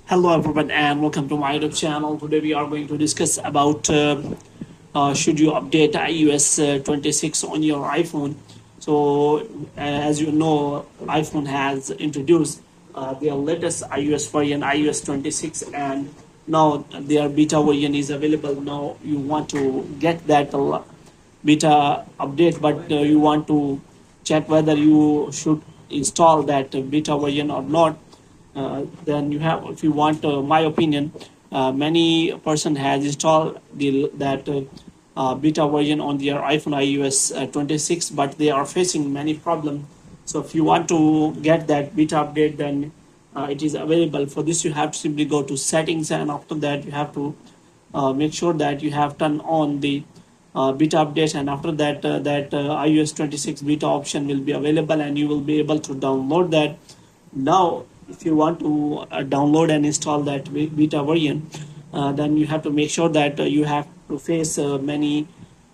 Hello everyone and welcome to my YouTube channel. Today we are going to discuss about should you update iOS 26 on your iPhone. So as you know, iPhone has introduced their latest iOS version, iOS 26, and now their beta version is available. Now you want to get that beta update, but you want to check whether you should install that beta version or not. Then you have, if you want my opinion, many person has installed that beta version on their iPhone iOS 26, but they are facing many problems. So if you want to get that beta update, then it is available. For this you have to simply go to settings, and after that you have to make sure that you have turned on the beta update, and after that iOS 26 beta option will be available and you will be able to download that. Now if you want to download and install that beta version, then you have to make sure that you have to face many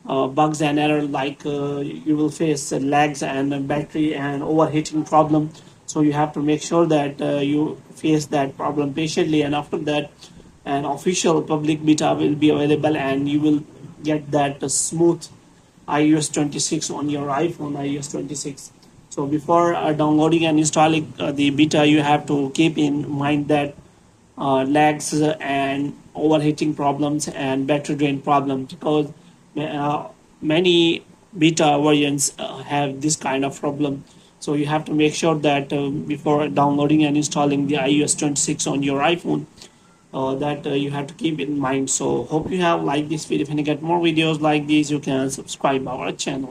bugs and error, like you will face lags and battery and overheating problem. So you have to make sure that you face that problem patiently, and after that an official public beta will be available and you will get that smooth iOS 26 on your iPhone iOS 26. So before downloading and installing the beta, you have to keep in mind that lags and overheating problems and battery drain problems, because many beta versions have this kind of problem. So you have to make sure that before downloading and installing the iOS 26 on your iPhone, that you have to keep in mind. So hope you have liked this video. If you get more videos like these, you can subscribe our channel.